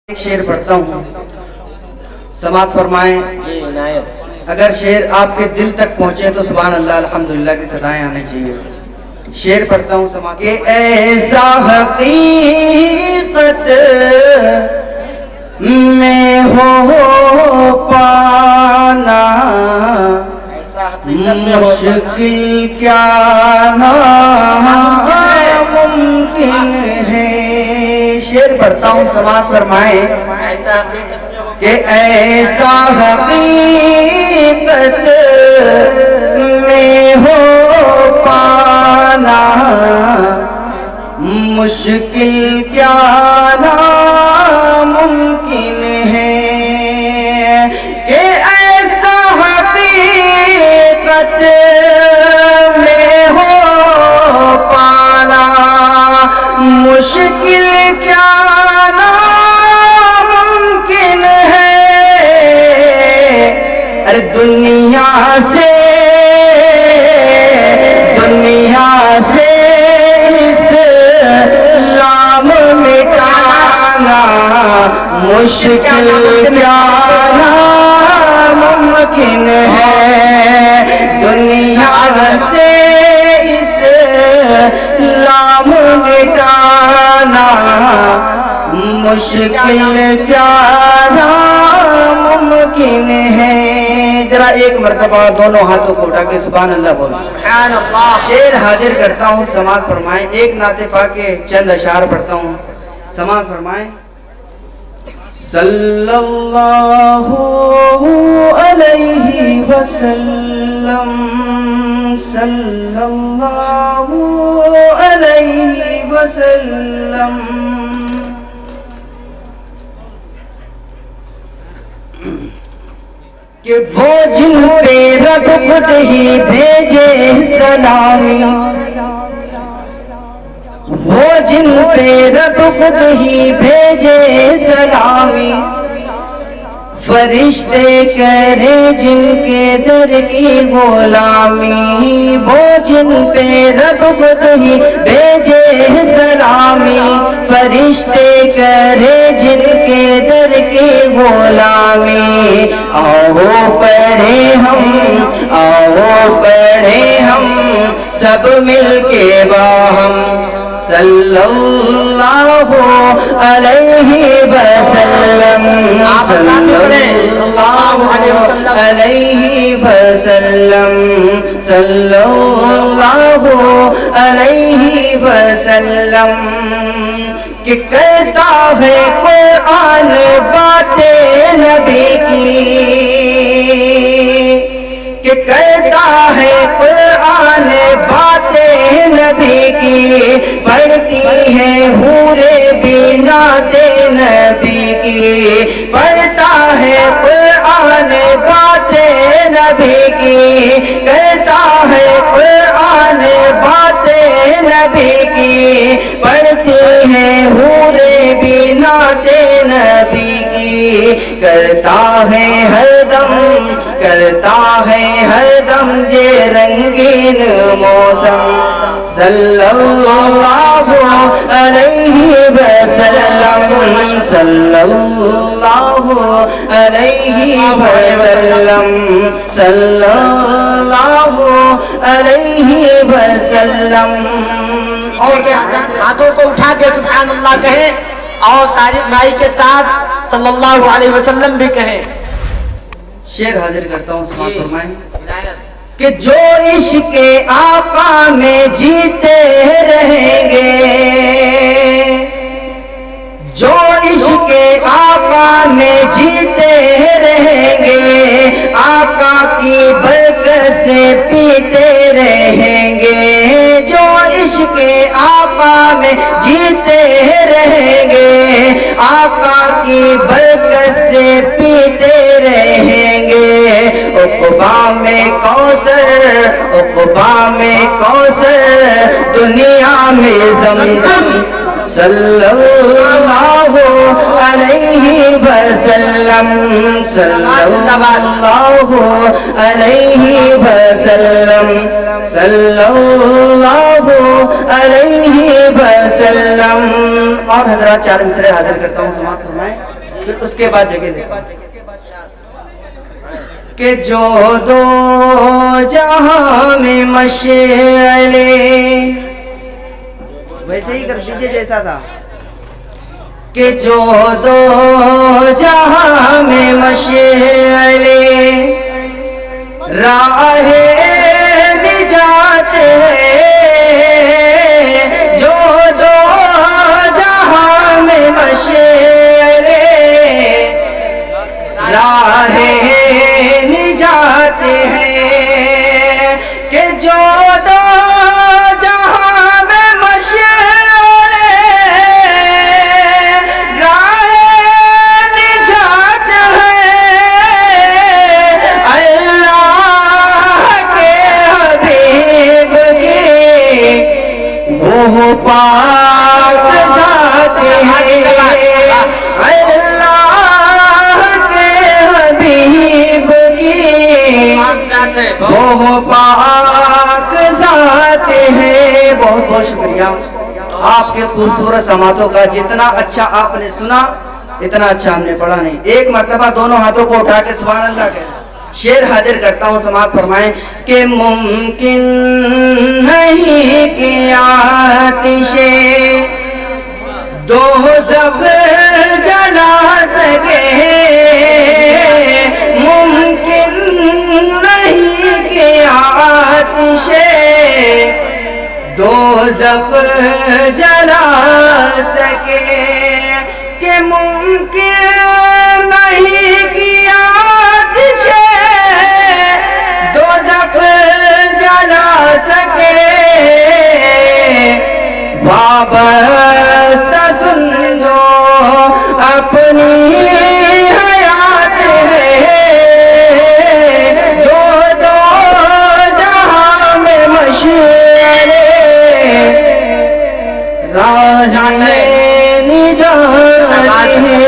ایک شعر پڑھتا ہوں، سماعت فرمائیں۔ اگر شعر آپ کے دل تک پہنچے تو سبحان اللہ الحمدللہ کی صدائیں آنے چاہیے۔ شعر پڑھتا ہوں، سماعت کہ ایسا حقیقت میں ہو پانا مشکل کیا ناممکن ہے۔ شعر پڑھتا ہوں، سماعت فرمائیں کہ ایسا حقیقت میں ہو پانا مشکل کیا ناممکن ہے، کہ ایسا حقیقت میں ہو پانا مشکل کیا ناممکن ہے۔ ارے دنیا سے اسلام مٹانا مشکل کیا ناممکن ہے، دنیا سے اسلام مٹانا مشکل کیا ناممکن ہے۔ ذرا ایک مرتبہ دونوں ہاتھوں کو اٹھا کے سبحان اللہ بولو۔ شعر حاضر کرتا ہوں، سماعت فرمائیں۔ ایک نعت پاک کے چند اشعار پڑھتا ہوں، سماعت فرمائیں۔ صلی اللہ علیہ وسلم، صلی اللہ علیہ وسلم۔ کہ وہ جن پہ رب خود ہی بھیجے سلامی، وہ جن پہ رب خود ہی بھیجے سلامی، فرشتے کرے جن کے در کی غلامی، وہ جن پہ رب خود ہی بھیجے سلامی، فرشتے کرے جن کے در کی غلامی۔ آؤ پڑھے ہم سب مل کے باہم، صلی اللہ علیہ وسلم، صلی اللہ علیہ وسلم، صلی اللہ علیہ وسلم۔ کہ کہتا ہے قرآن باتیں نبی کی، کہ کہتا ہے قرآن باتیں نبی کی، پڑھتی ہے حوریں بھی نعت نبی کی، پڑھتا ہے قرآن باتیں نبی کی، کہتا ہے قرآن باتیں نبی کی، پڑھتی ہے حوریں بھی نعت نبی کی، کرتا ہے ہر دم یہ رنگین موسم، صلی اللہ علیہ وسلم، صلی اللہ علیہ وسلم، صلی اللہ علیہ وسلم۔ اور ہاتھوں کو اٹھا کے سبحان اللہ کہیں، اور تعریف بھائی کے ساتھ صلی اللہ علیہ وسلم بھی کہیں۔ شعر حاضر کرتا ہوں، سماعت فرمائیں۔ کہ جو عشق آقا میں جیتے رہیں گے، جو عشق آقا میں جیتے رہیں گے، آقا کی برکت سے پیتے رہیں گے، جو عشق آقا میں جیتے رہیں گے، آقا کی برکت سے پیتے رہیں گے۔ عقبہ میں کوثر دنیا میں زمزم، صلی اللہ علیہ وسلم، صلی اللہ علیہ وسلم، صلی اللہ علیہ وسلم۔ اور حضرات چار مصرعے حاضر کرتا ہوں، سماعت فرمائیں۔ پھر اس کے بعد جگہ دیتا ہوں کہ جو دو جہاں میں مشعلے، ویسے ہی کر دیجئے جیسا تھا کہ جو دو جہاں میں مشعلے راہ نجات ہے، جو دو جہاں میں مشعلے راہ نجات ہے، کہ جو دو جہاں میں مشعلے راہ نجات ہے، اللہ کے حبیب کی وہ پاک ذات ہے، وہ پاک ذات ہے۔ بہت بہت شکریہ آپ کے خوبصورت سماعتوں کا، جتنا اچھا آپ نے سنا اتنا اچھا ہم نے پڑھا نہیں۔ ایک مرتبہ دونوں ہاتھوں کو اٹھا کے سبحان اللہ کہیں، شعر حاضر کرتا ہوں، سماعت فرمائیں کہ ممکن نہیں کہ آتش دوزخ جلا سکے، ممکن نہیں کہ آتش دوزخ جلا سکے، کہ ممکن نہیں کہ آتش دوزخ جلا سکے، وابستہ سن جو اپنی حیات ہے، جو دو جہاں میں مشعلے راہ نجات ہے۔